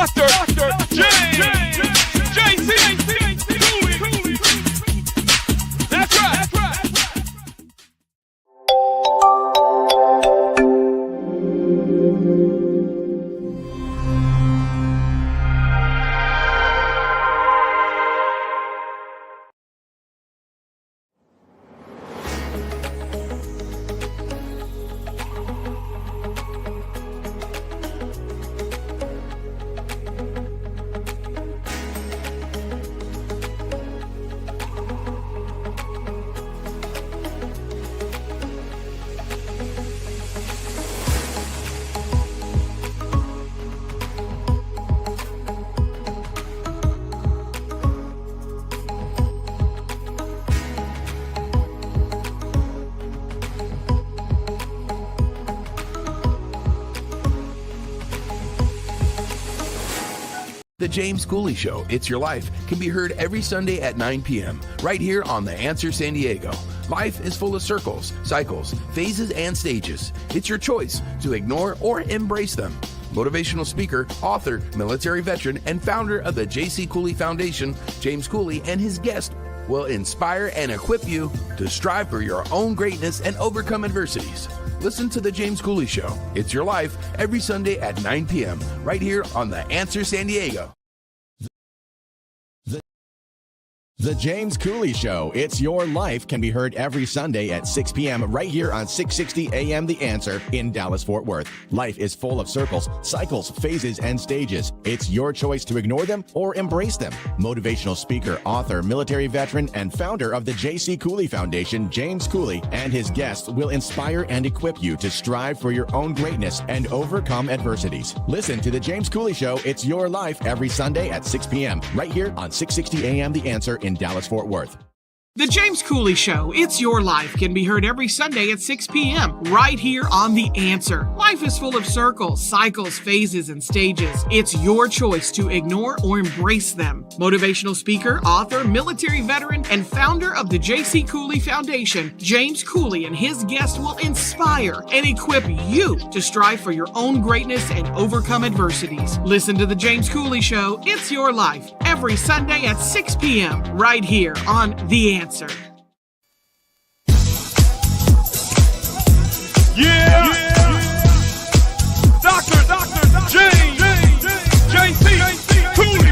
Dr. James J.C. Cooley. That's right. The James Cooley Show, It's Your Life, can be heard every Sunday at 9 p.m. right here on The Answer San Diego. Life is full of circles, cycles, phases, and stages. It's your choice to ignore or embrace them. Motivational speaker, author, military veteran, and founder of the J.C. Cooley Foundation, James Cooley and his guest will inspire and equip you to strive for your own greatness and overcome adversities. Listen to The James Cooley Show, It's Your Life, every Sunday at 9 p.m. right here on The Answer San Diego. The James Cooley Show, It's Your Life, can be heard every Sunday at 6 p.m. right here on 660 AM The Answer in Dallas-Fort Worth. Life is full of circles, cycles, phases, and stages. It's your choice to ignore them or embrace them. Motivational speaker, author, military veteran, and founder of the J.C. Cooley Foundation, James Cooley, and his guests will inspire and equip you to strive for your own greatness and overcome adversities. Listen to The James Cooley Show, It's Your Life, every Sunday at 6 p.m. right here on 660 AM The Answer in Dallas-Fort Worth. The James Cooley Show, It's Your Life, can be heard every Sunday at 6 p.m. right here on The Answer. Life is full of circles, cycles, phases, and stages. It's your choice to ignore or embrace them. Motivational speaker, author, military veteran, and founder of the J.C. Cooley Foundation, James Cooley and his guests will inspire and equip you to strive for your own greatness and overcome adversities. Listen to The James Cooley Show, It's Your Life, every Sunday at 6 p.m. right here on The Answer. Yeah. Dr. James J.C. Cooley.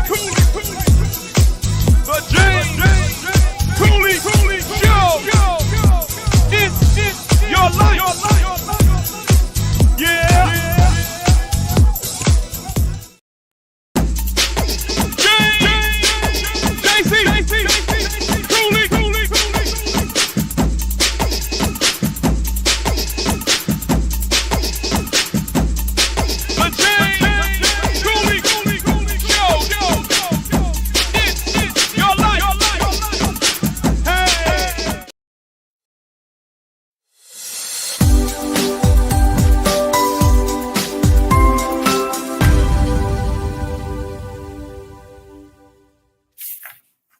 The James Cooley Show. It's your life. Yeah. James J.C. Cooley.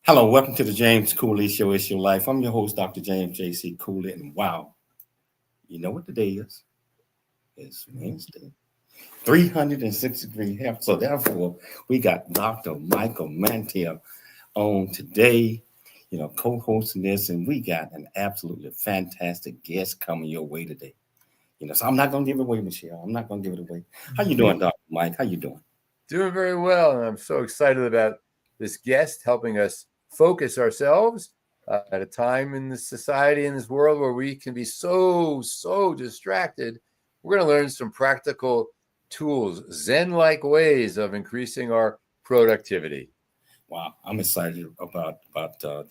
Hello, welcome to the James Cooley Show, It's Your Life. I'm your host, Dr. James J.C. Cooley, and wow, you know what the day is? It's Wednesday, 363 health. So therefore, we got Dr. Michael Mantia on today, co-hosting this, and we got an absolutely fantastic guest coming your way today. So I'm not going to give it away, Michelle. I'm not going to give it away. How you doing, Dr. Mike? How you doing? Doing very well, and I'm so excited about this guest helping us focus ourselves at a time in this society, in this world where we can be so distracted. We're going to learn some practical tools, Zen-like ways of increasing our productivity. Wow, I'm excited about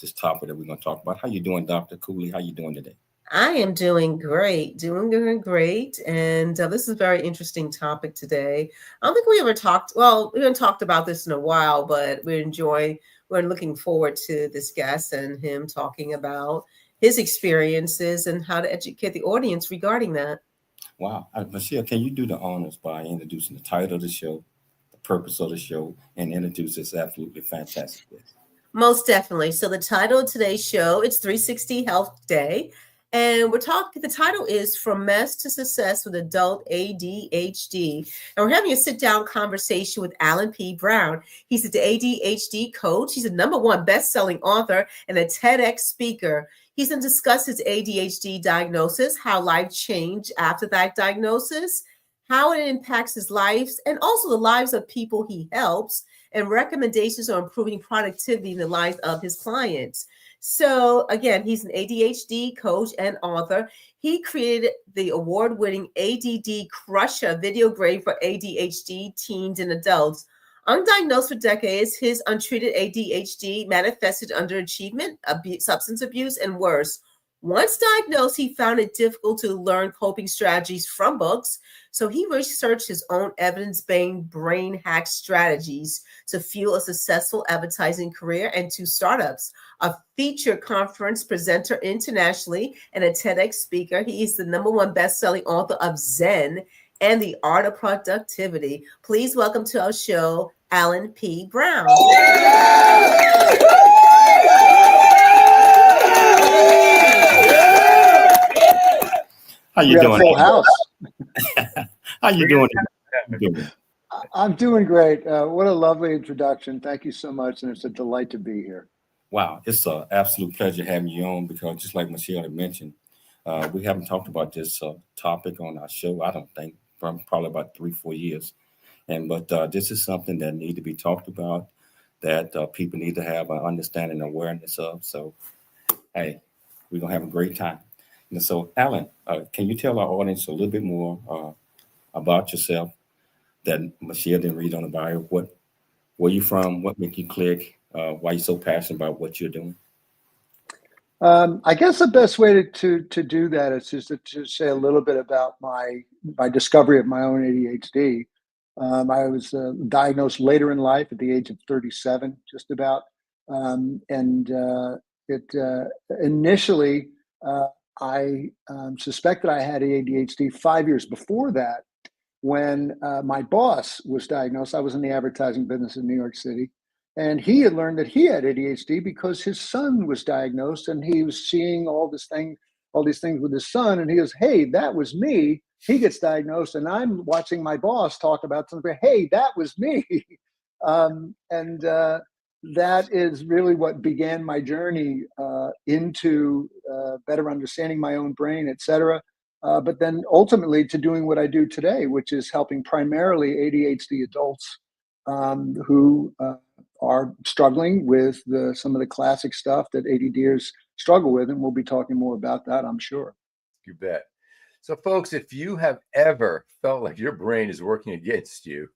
this topic that we're going to talk about. How you doing, Dr. Cooley? How you doing today? I am doing great, and this is a very interesting topic today. I don't think we ever talked, we haven't talked about this in a while, but we're looking forward to this guest and him talking about his experiences and how to educate the audience regarding that. Wow. Michelle, can you do the honors by introducing the title of the show, the purpose of the show, and introduce this absolutely fantastic guest? Most definitely. So the title of today's show, it's 360 Health Day. And we're talking, the title is From Mess to Success with Adult ADHD. And we're having a sit down conversation with Alan P. Brown. He's the ADHD coach. He's a #1 best-selling author and a TEDx speaker. He's going to discuss his ADHD diagnosis, how life changed after that diagnosis, how it impacts his life, and also the lives of people he helps, and recommendations on improving productivity in the lives of his clients. So again, he's an ADHD coach and author. He created the award-winning ADD Crusher video grade for ADHD teens and adults. Undiagnosed for decades, his untreated ADHD manifested underachievement, substance abuse, and worse. Once diagnosed, he found it difficult to learn coping strategies from books, so he researched his own evidence-based brain hack strategies to fuel a successful advertising career and 2 startups. A featured conference presenter internationally and a TEDx speaker, he is the #1 best-selling author of Zen and the Art of Productivity. Please welcome to our show, Alan P. Brown. How you We got doing? a full house. How you doing? I'm doing great. What a lovely introduction. Thank you so much. And it's a delight to be here. Wow, it's an absolute pleasure having you on because just like Michelle had mentioned, we haven't talked about this topic on our show, I don't think, from probably about 3-4 years. But this is something that need to be talked about, that people need to have an understanding and awareness of. So, hey, we're going to have a great time. And so, Alan, can you tell our audience a little bit more about yourself that Michelle didn't read on the bio? Where you from? What made you click? Why you so passionate about what you're doing? I guess the best way to do that is just to say a little bit about my discovery of my own ADHD. I was diagnosed later in life at the age of 37, just about. Initially, I suspected I had ADHD 5 years before that when my boss was diagnosed. I was in the advertising business in New York City, and he had learned that he had ADHD because his son was diagnosed, and he was seeing all these things with his son, and he goes, "Hey, that was me." He gets diagnosed, and I'm watching my boss talk about something. "Hey, that was me," and that is really what began my journey into better understanding my own brain, et cetera. But then ultimately to doing what I do today, which is helping primarily ADHD adults who are struggling with some of the classic stuff that ADDers struggle with. And we'll be talking more about that, I'm sure. You bet. So, folks, if you have ever felt like your brain is working against you,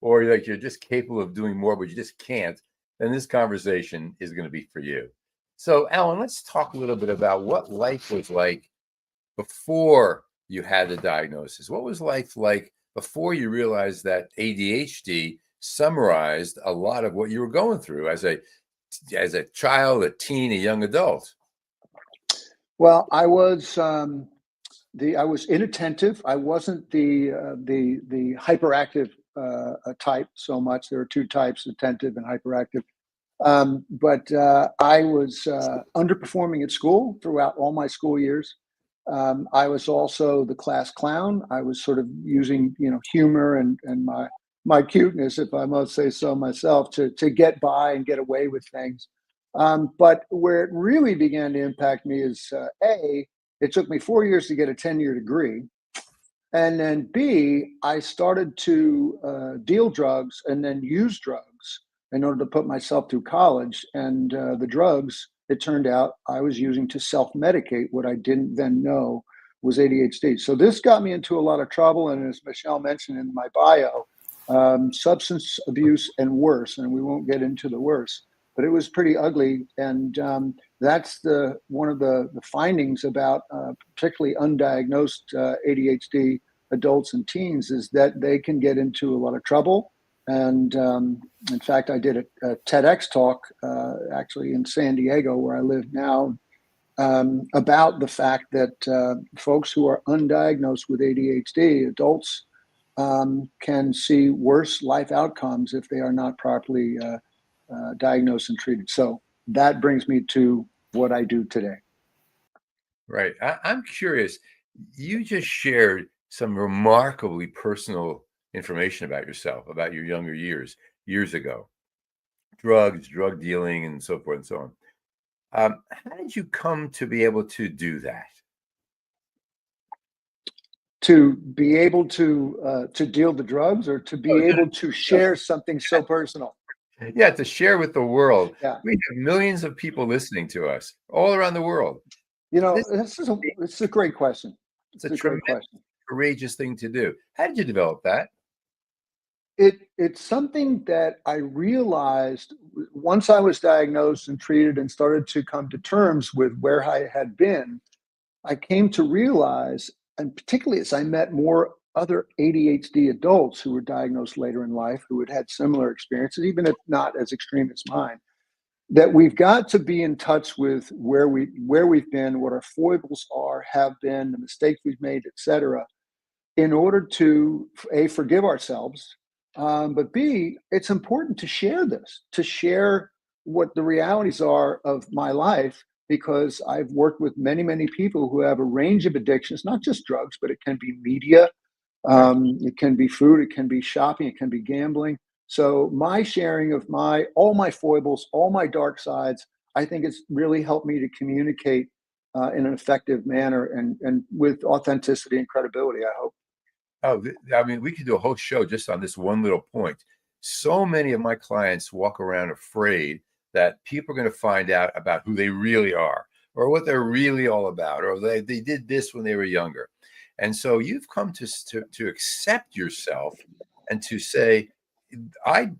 or like you're just capable of doing more, but you just can't, then this conversation is going to be for you. So, Alan, let's talk a little bit about what life was like before you had the diagnosis. What was life like before you realized that ADHD summarized a lot of what you were going through as a child, a teen, a young adult? Well, I was inattentive. I wasn't the hyperactive type so much. There are 2 types, attentive and hyperactive. But I was underperforming at school throughout all my school years. I was also the class clown. I was sort of using, humor and my cuteness, if I must say so myself, to get by and get away with things. But where it really began to impact me is it took me 4 years to get a 10-year degree. And then B, I started to deal drugs and then use drugs in order to put myself through college. And the drugs, it turned out, I was using to self-medicate what I didn't then know was ADHD. So this got me into a lot of trouble. And as Michelle mentioned in my bio, substance abuse and worse. And we won't get into the worse, but it was pretty ugly. And that's one of the findings about particularly undiagnosed ADHD adults and teens, is that they can get into a lot of trouble. And in fact, I did a TEDx talk actually in San Diego, where I live now, about the fact that folks who are undiagnosed with ADHD, adults, can see worse life outcomes if they are not properly diagnosed and treated. So that brings me to what I do today. Right. I'm curious. You just shared some remarkably personal information about yourself, about your younger years ago, drugs, drug dealing, and so forth and so on. How did you come to be able to do that? To be able to deal the drugs, or to be able to share something so personal. Yeah, to share with the world. Yeah. We have millions of people listening to us all around the world. You know, This it's a great question. It's It's a a great tremendous, question. courageous thing to do. How did you develop that? It's something that I realized once I was diagnosed and treated and started to come to terms with where I had been. I came to realize, and particularly as I met more other ADHD adults who were diagnosed later in life, who had had similar experiences, even if not as extreme as mine, that we've got to be in touch with where we've been, what our foibles are, have been, the mistakes we've made, et cetera, in order to A, forgive ourselves, but B, it's important to share this, to share what the realities are of my life, because I've worked with many, many people who have a range of addictions, not just drugs, but it can be media, it can be food, it can be shopping, it can be gambling. So my sharing of all my foibles, all my dark sides, I think it's really helped me to communicate in an effective manner and with authenticity and credibility, I hope. Oh, I mean, we could do a whole show just on this one little point. So many of my clients walk around afraid that people are going to find out about who they really are, or what they're really all about, or they did this when they were younger. And so you've come to accept yourself and to say,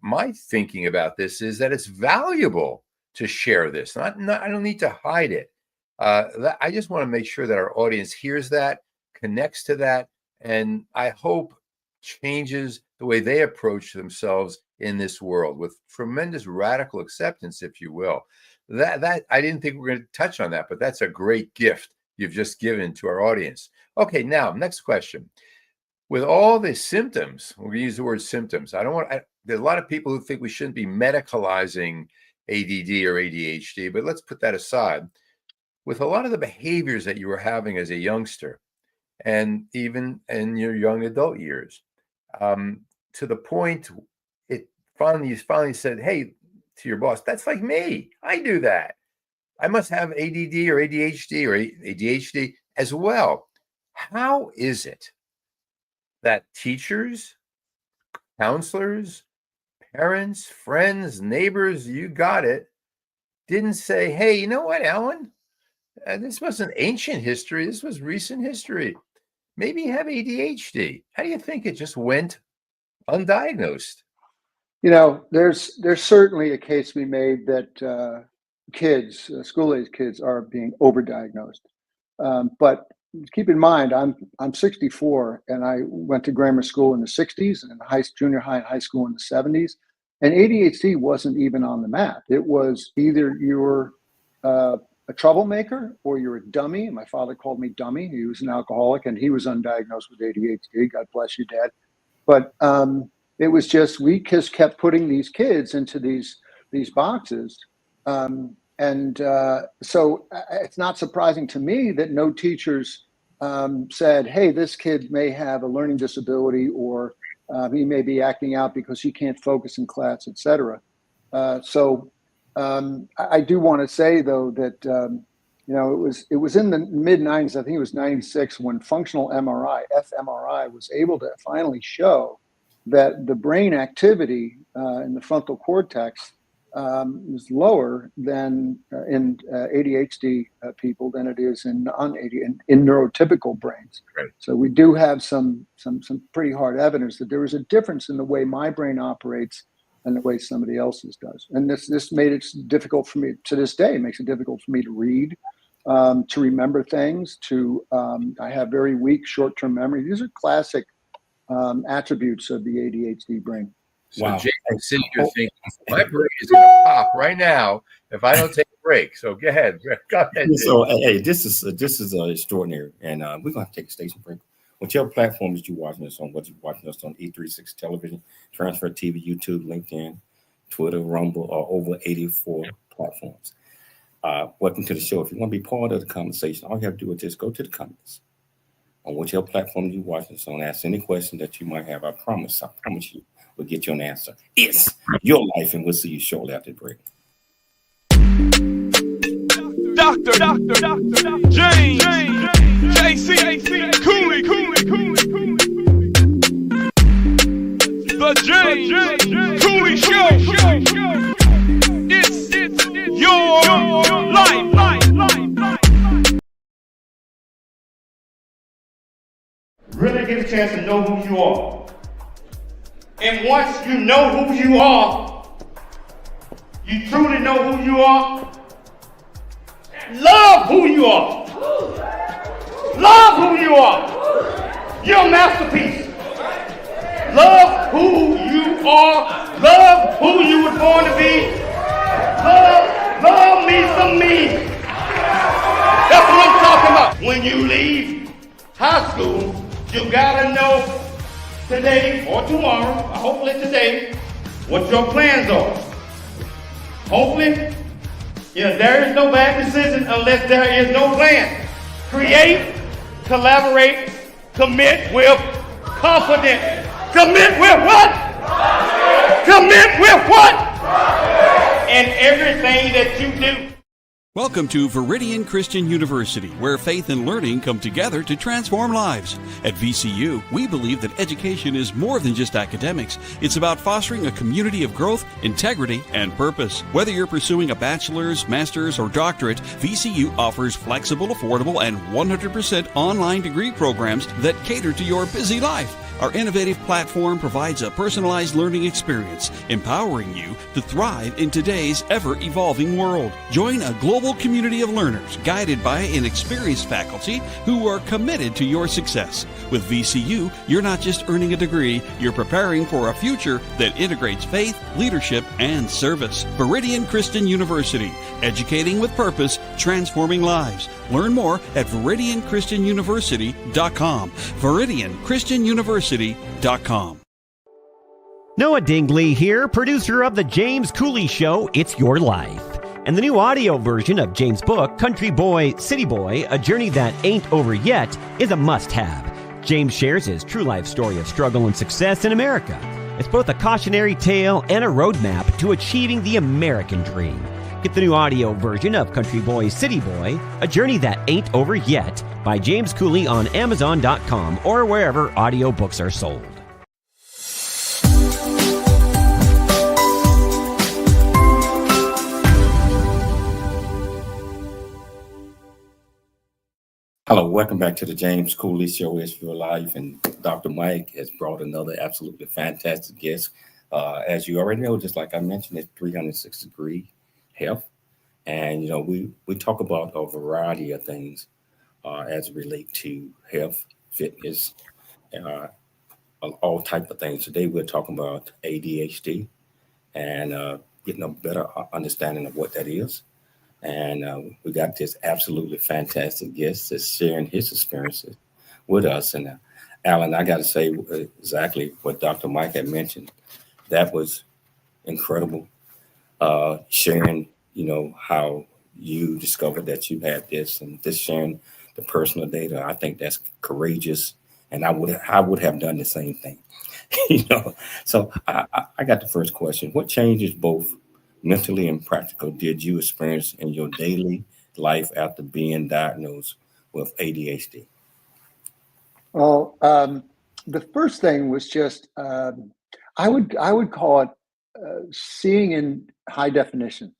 my thinking about this is that it's valuable to share this. Not I don't need to hide it. I just want to make sure that our audience hears that, connects to that, and I hope changes the way they approach themselves in this world with tremendous radical acceptance, if you will. That I didn't think we were going to touch on that, but that's a great gift you've just given to our audience. Okay, now next question. With all the symptoms, we're going to use the word symptoms. There's a lot of people who think we shouldn't be medicalizing ADD or ADHD, but let's put that aside. With a lot of the behaviors that you were having as a youngster, and even in your young adult years, to the point you finally said, hey, to your boss, that's like me. I do that. I must have ADD or ADHD or ADHD as well. How is it that teachers, counselors, parents, friends, neighbors, you got it, didn't say, hey, you know what, Alan? This wasn't ancient history. This was recent history. Maybe you have ADHD. How do you think it just went undiagnosed? You know, there's certainly a case to be made that kids, school-age kids, are being overdiagnosed. But keep in mind, I'm 64, and I went to grammar school in the 60s, and junior high and high school in the 70s, and ADHD wasn't even on the map. It was either you were a troublemaker or you're a dummy. My father called me dummy. He was an alcoholic, and he was undiagnosed with ADHD. God bless you, Dad. But it was just, we just kept putting these kids into these boxes. So it's not surprising to me that no teachers said, hey, this kid may have a learning disability, or he may be acting out because he can't focus in class, et cetera. I do want to say, though, that it was in the mid 90s. I think it was 96 when functional MRI, fMRI, was able to finally show that the brain activity in the frontal cortex is lower than in ADHD people than it is in in neurotypical brains. Right. So we do have some pretty hard evidence that there is a difference in the way my brain operates and the way somebody else's does. And this made it difficult for me, to this day, it makes it difficult for me to read, to remember things, I have very weak short-term memory. These are classic attributes of the ADHD brain. So Wow. James, you're thinking, my brain is going to pop right now if I don't take a break. So go ahead. Go ahead. So hey, this is extraordinary, and we're going to take a station break. Whichever platform that you're watching us on, whether you're watching us on E36 television, Transfer TV, YouTube, LinkedIn, Twitter, Rumble, or over 84 platforms. Welcome to the show. If you want to be part of the conversation, all you have to do is just go to the comments on whichever platform you're watching. So ask any question that you might have. I promise you, we'll get you an answer. It's your life, and we'll see you shortly after the break. Dr. James JC Cooley. The James Cooley Show. It's your life. Really get a chance to know who you are. And once you know who you are, you truly know who you are, love who you are. Love who you are. You're a masterpiece. Love who you are. Love who you were born to be. Love me some me. That's what I'm talking about. When you leave high school, you gotta know today or tomorrow, hopefully today, what your plans are. Hopefully, there is no bad decision unless there is no plan. Create, collaborate, commit with confidence. Commit with what? Commit with what? And everything that you do. Welcome to Viridian Christian University, where faith and learning come together to transform lives. At VCU, we believe that education is more than just academics. It's about fostering a community of growth, integrity, and purpose. Whether you're pursuing a bachelor's, master's, or doctorate, VCU offers flexible, affordable, and 100% online degree programs that cater to your busy life. Our innovative platform provides a personalized learning experience, empowering you to thrive in today's ever-evolving world. Join a global community of learners guided by an experienced faculty who are committed to your success. With VCU, you're not just earning a degree, you're preparing for a future that integrates faith, leadership, and service. Viridian Christian University, educating with purpose, transforming lives. Learn more at ViridianChristianUniversity.com. ViridianChristianUniversity.com. Noah Dingley here, producer of The James Cooley Show, It's Your Life. And the new audio version of James' book, Country Boy, City Boy, A Journey That Ain't Over Yet, is a must-have. James shares his true life story of struggle and success in America. It's both a cautionary tale and a roadmap to achieving the American dream. Get the new audio version of Country Boy, City Boy, A Journey That Ain't Over Yet by James Cooley on Amazon.com or wherever audiobooks are sold. Hello, welcome back to the James Cooley Show. It's Your Life, and Dr. Mike has brought another absolutely fantastic guest. As you already know, just like I mentioned, it's 360-degree health, and we talk about a variety of things as it relate to health, fitness, all type of things. Today we're talking about ADHD and getting a better understanding of what that is. And we got this absolutely fantastic guest that's sharing his experiences with us. And Alan, I got to say exactly what Dr. Mike had mentioned. That was incredible. Sharing, how you discovered that you had this, and just sharing the personal data. I think that's courageous, and I would have done the same thing. So I got the first question. What changes, both mentally and practical, did you experience in your daily life after being diagnosed with ADHD? Well, the first thing was just I would call it seeing in high definition.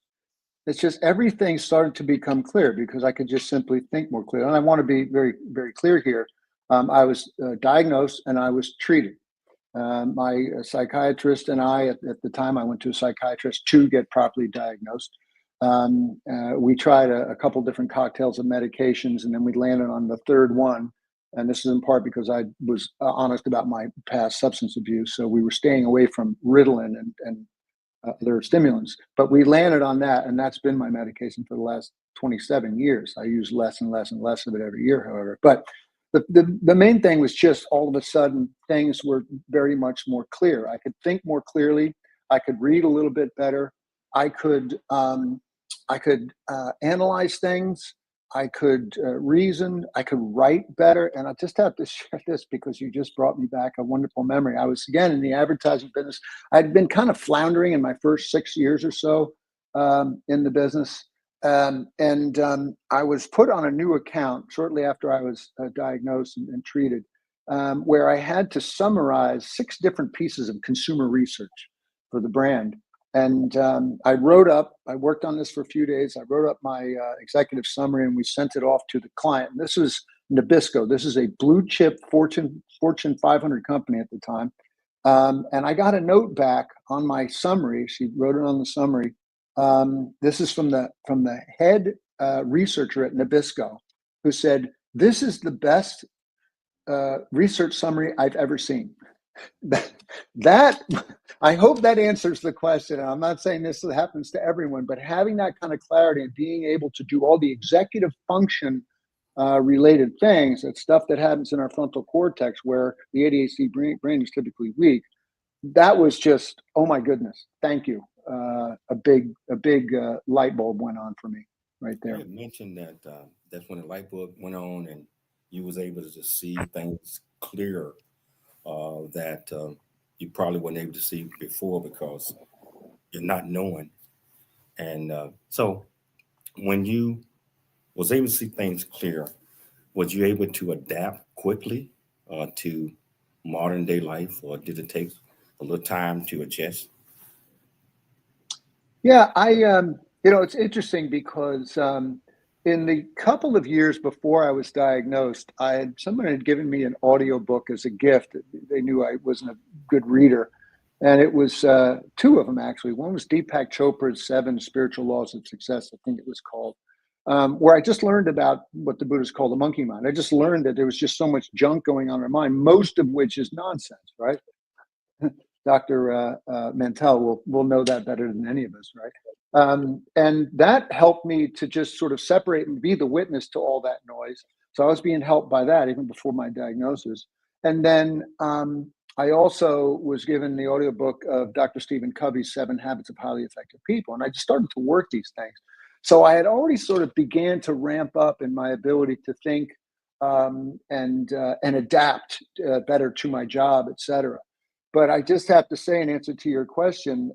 It's just everything started to become clear because I could just simply think more clearly. And I want to be very, very clear here. I was diagnosed and I was treated. My psychiatrist and I, at the time, I went to a psychiatrist to get properly diagnosed. We tried a couple different cocktails of medications, and then we landed on the third one. And this is in part because I was honest about my past substance abuse. So we were staying away from Ritalin and other stimulants. But we landed on that, and that's been my medication for the last 27 years. I use less and less and less of it every year, however. But the main thing was just all of a sudden things were very much more clear. I could think more clearly. I could read a little bit better. I could I could analyze things. I could reason. I could write better. And I just have to share this because you just brought me back a wonderful memory. I was, again, in the advertising business. I'd been kind of floundering in my first 6 years or so in the business. I was put on a new account shortly after I was diagnosed and treated, where I had to summarize 6 different pieces of consumer research for the brand. And I worked on this for a few days. I wrote up my executive summary and we sent it off to the client. And this was Nabisco. This is a blue chip Fortune 500 company at the time. And I got a note back on my summary. She wrote it on the summary. This is from the head researcher at Nabisco, who said, "This is the best research summary I've ever seen." That I hope that answers the question. And I'm not saying this happens to everyone, but having that kind of clarity and being able to do all the executive function related things, that's stuff that happens in our frontal cortex where the ADHD brain is typically weak. That was just, oh my goodness, thank you. A big light bulb went on for me right there. You mentioned that that's when the light bulb went on and you was able to see things clearer that you probably weren't able to see before because you're not knowing. And so when you was able to see things clear, was you able to adapt quickly to modern day life, or did it take a little time to adjust? Yeah, it's interesting because in the couple of years before I was diagnosed, someone had given me an audiobook as a gift. They knew I wasn't a good reader. And it was 2 of them, actually. One was Deepak Chopra's 7 Spiritual Laws of Success, I think it was called, where I just learned about what the Buddhists call the monkey mind. I just learned that there was just so much junk going on in our mind, most of which is nonsense, right? Dr. Mantell will know that better than any of us, right? And that helped me to just sort of separate and be the witness to all that noise. So I was being helped by that even before my diagnosis. And then I also was given the audiobook of Dr. Stephen Covey's 7 Habits of Highly Effective People. And I just started to work these things. So I had already sort of began to ramp up in my ability to think and adapt better to my job, et cetera. But I just have to say, in answer to your question,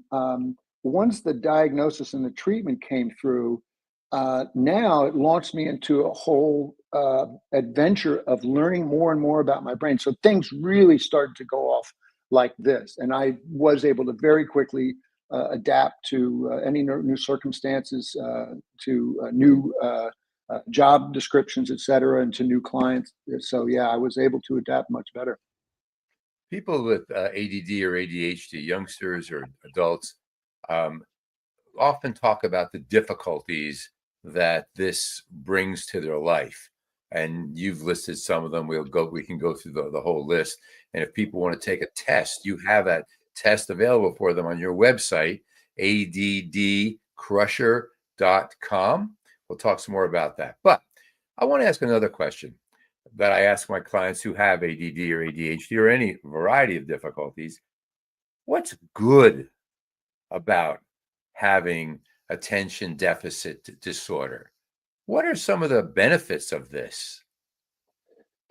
once the diagnosis and the treatment came through, now it launched me into a whole adventure of learning more and more about my brain. So things really started to go off like this. And I was able to very quickly adapt to any new circumstances, to new job descriptions, et cetera, and to new clients. So yeah, I was able to adapt much better. People with ADD or ADHD, youngsters or adults, often talk about the difficulties that this brings to their life. And you've listed some of them. We can go through the whole list. And if people want to take a test, you have that test available for them on your website, addcrusher.com. We'll talk some more about that. But I want to ask another question that I ask my clients who have ADD or ADHD or any variety of difficulties. What's good about having attention deficit disorder? What are some of the benefits of this?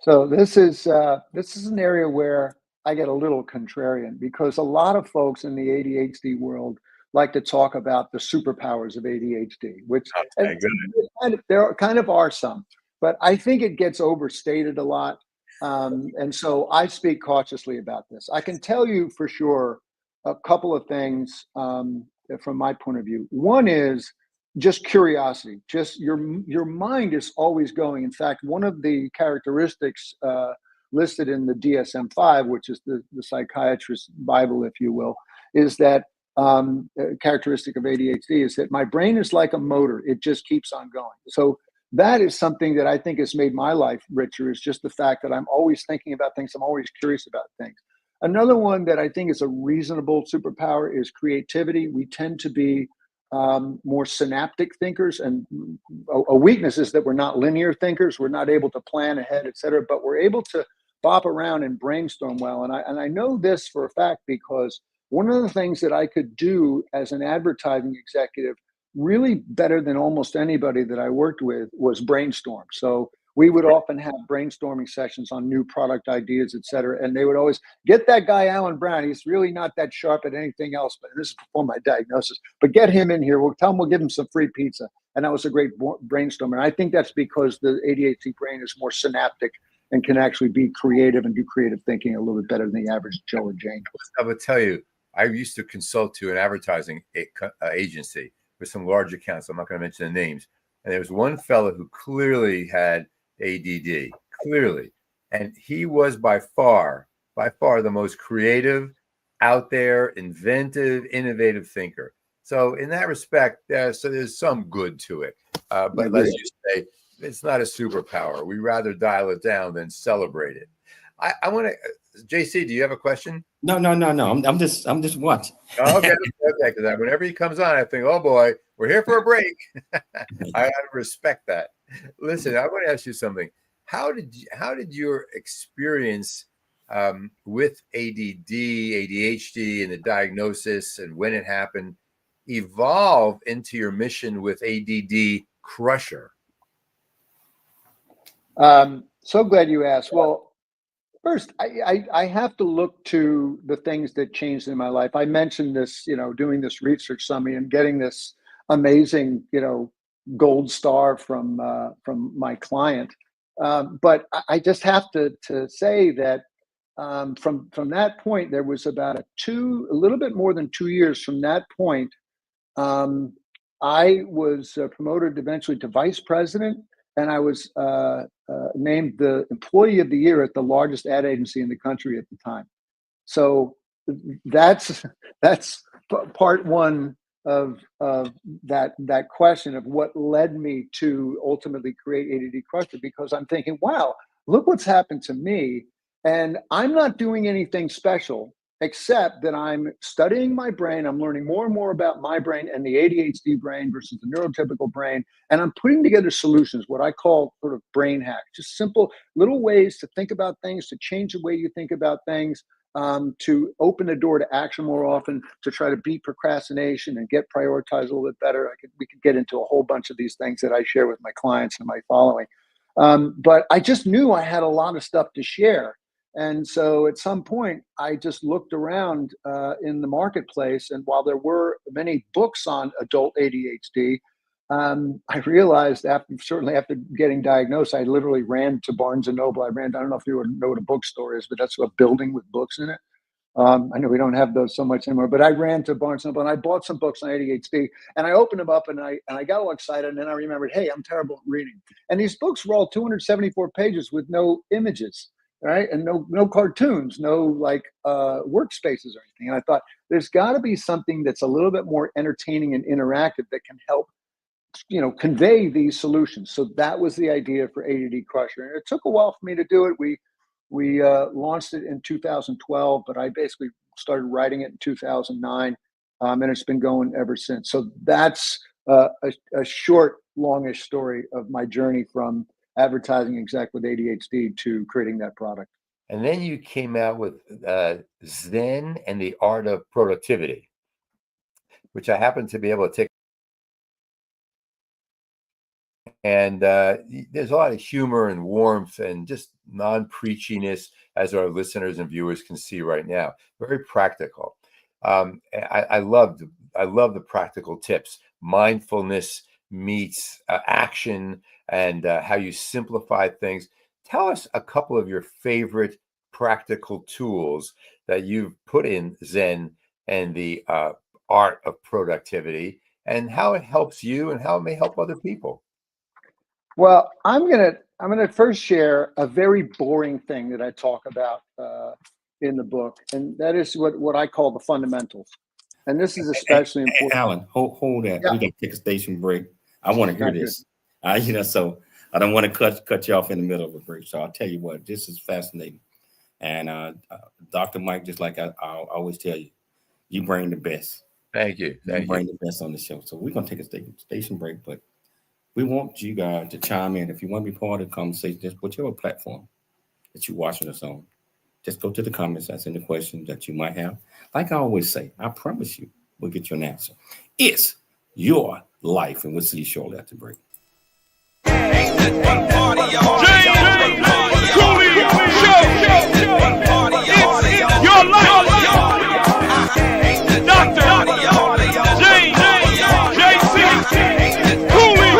So this is an area where I get a little contrarian because a lot of folks in the ADHD world like to talk about the superpowers of ADHD, which there kind of are some. But I think it gets overstated a lot. And so I speak cautiously about this. I can tell you for sure a couple of things from my point of view. One is just curiosity. Just your mind is always going. In fact, one of the characteristics listed in the DSM-5, which is the psychiatrist's Bible, if you will, is that characteristic of ADHD is that my brain is like a motor. It just keeps on going. So that is something that I think has made my life richer, is just the fact that I'm always thinking about things. I'm always curious about things. Another one that I think is a reasonable superpower is creativity. We tend to be more synaptic thinkers, and a weakness is that we're not linear thinkers. We're not able to plan ahead, et cetera, but we're able to bop around and brainstorm well. And I know this for a fact because one of the things that I could do as an advertising executive really better than almost anybody that I worked with was brainstorm. So we would often have brainstorming sessions on new product ideas, et cetera. And they would always get that guy, Alan Brown. He's really not that sharp at anything else, but this is before my diagnosis. But get him in here. We'll tell him we'll give him some free pizza. And that was a great brainstorm. And I think that's because the ADHD brain is more synaptic and can actually be creative and do creative thinking a little bit better than the average Joe or Jane. I would tell you, I used to consult to an advertising agency with some large accounts. I'm not going to mention the names. And there was one fellow who clearly had ADD, clearly. And he was by far the most creative, out there, inventive, innovative thinker. So in that respect, there's some good to it. But let's just say it's not a superpower. We rather dial it down than celebrate it. I want to, JC, do you have a question? No. I'm just watching. Okay. Because whenever he comes on, I think, oh boy, we're here for a break. I respect that. Listen, I want to ask you something. How did your experience with ADD, ADHD, and the diagnosis, and when it happened, evolve into your mission with ADD Crusher? So glad you asked. Well, first, I have to look to the things that changed in my life. I mentioned this, doing this research summit and getting this amazing, gold star from my client. But I just have to say that from that point, there was about a little bit more than 2 years from that point. I was promoted eventually to vice president, and I was named the employee of the year at the largest ad agency in the country at the time. So that's part one of that question of what led me to ultimately create ADD Crusher, because I'm thinking, wow, look what's happened to me. And I'm not doing anything special, except that I'm studying my brain. I'm learning more and more about my brain and the ADHD brain versus the neurotypical brain. And I'm putting together solutions, what I call sort of brain hacks, just simple little ways to think about things, to change the way you think about things, to open the door to action more often, to try to beat procrastination and get prioritized a little bit better. We could get into a whole bunch of these things that I share with my clients and my following. But I just knew I had a lot of stuff to share. And so at some point, I just looked around in the marketplace. And while there were many books on adult ADHD, I realized certainly after getting diagnosed, I literally ran to Barnes and Noble. I don't know if you know what a bookstore is, but that's a building with books in it. I know we don't have those so much anymore, but I ran to Barnes and Noble and I bought some books on ADHD, and I opened them up and I got all excited. And then I remembered, hey, I'm terrible at reading. And these books were all 274 pages with no images. Right. And no cartoons, no like workspaces or anything. And I thought there's got to be something that's a little bit more entertaining and interactive that can help, convey these solutions. So that was the idea for ADD Crusher. And it took a while for me to do it. We launched it in 2012, but I basically started writing it in 2009. And it's been going ever since. So that's a short, longish story of my journey from advertising exec with ADHD to creating that product. And then you came out with Zen and the Art of Productivity, which I happen to be able to take. And there's a lot of humor and warmth and just non-preachiness, as our listeners and viewers can see right now. Very practical. I love the practical tips. Mindfulness meets action, and how you simplify things. Tell us a couple of your favorite practical tools that you've put in Zen and the Art of Productivity, and how it helps you and how it may help other people. Well, I'm gonna first share a very boring thing that I talk about in the book, and that is what I call the fundamentals. And this is especially important. Alan, hold that. Yeah. We got to take a station break. I want to hear this. So I don't want to cut you off in the middle of a break. So I'll tell you what, this is fascinating. And Dr. Mike, just like I always tell you, you bring the best. Thank you. You bring the best on the show. So we're going to take a station break, but we want you guys to chime in. If you want to be part of the conversation, just whichever platform that you're watching us on, just go to the comments, that's in the questions that you might have. Like I always say, I promise you, we'll get you an answer. It's your life. And we'll see you shortly after break. Your life. Dr. James J.C. Cooley.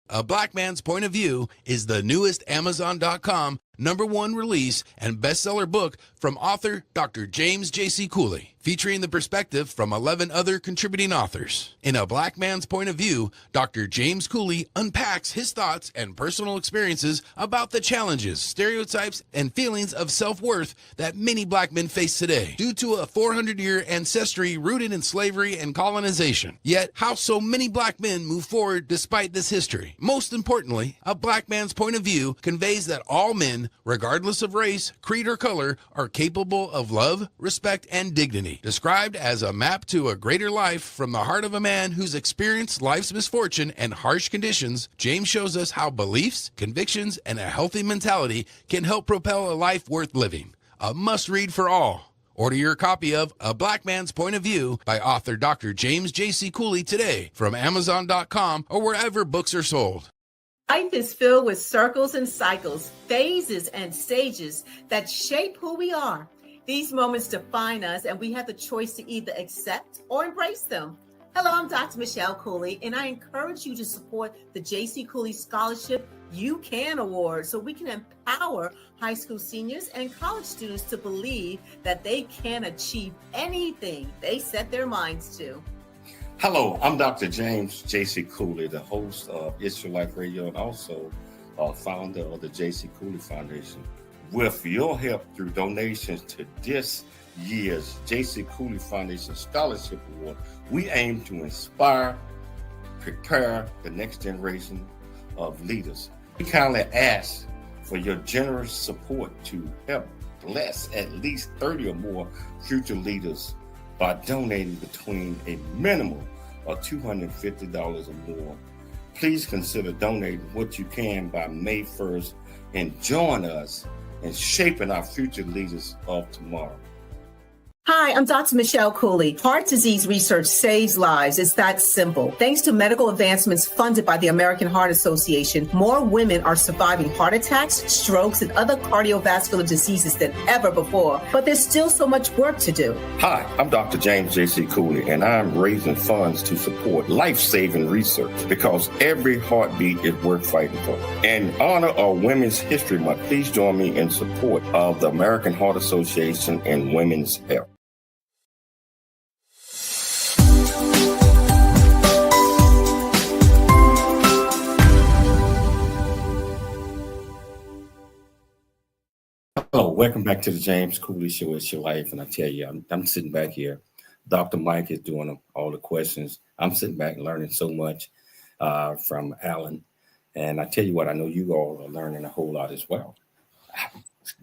A Black Man's Point of View is the newest Amazon.com #1 release and bestseller book from author Dr. James J.C. Cooley, featuring the perspective from 11 other contributing authors. In A Black Man's Point of View, Dr. James Cooley unpacks his thoughts and personal experiences about the challenges, stereotypes, and feelings of self-worth that many black men face today due to a 400-year ancestry rooted in slavery and colonization. Yet, how so many black men move forward despite this history. Most importantly, A Black Man's Point of View conveys that all men, regardless of race, creed, or color, are capable of love, respect, and dignity. Described as a map to a greater life from the heart of a man who's experienced life's misfortune and harsh conditions, James shows us how beliefs, convictions, and a healthy mentality can help propel a life worth living. A must-read for all. Order your copy of A Black Man's Point of View by author Dr. James J.C. Cooley today from Amazon.com or wherever books are sold. Life is filled with circles and cycles, phases and stages that shape who we are. These moments define us, and we have the choice to either accept or embrace them. Hello, I'm Dr. Michelle Cooley, and I encourage you to support the J.C. Cooley Scholarship You Can Award so we can empower high school seniors and college students to believe that they can achieve anything they set their minds to. Hello, I'm Dr. James J.C. Cooley, the host of It's Your Life Radio and also founder of the J.C. Cooley Foundation. With your help through donations to this year's J.C. Cooley Foundation Scholarship Award, we aim to inspire, prepare the next generation of leaders. We kindly ask for your generous support to help bless at least 30 or more future leaders by donating between a minimum of $250 or more. Please consider donating what you can by May 1st and join us in shaping our future leaders of tomorrow. Hi, I'm Dr. Michelle Cooley. Heart disease research saves lives. It's that simple. Thanks to medical advancements funded by the American Heart Association, more women are surviving heart attacks, strokes, and other cardiovascular diseases than ever before. But there's still so much work to do. Hi, I'm Dr. James J.C. Cooley, and I'm raising funds to support life-saving research because every heartbeat is worth fighting for. In honor of Women's History Month, please join me in support of the American Heart Association and women's health. Hello, welcome back to the James Cooley Show. It's Your Life. And I tell you, I'm sitting back here. Dr. Mike is doing all the questions. I'm sitting back learning so much from Alan. And I tell you what, I know you all are learning a whole lot as well.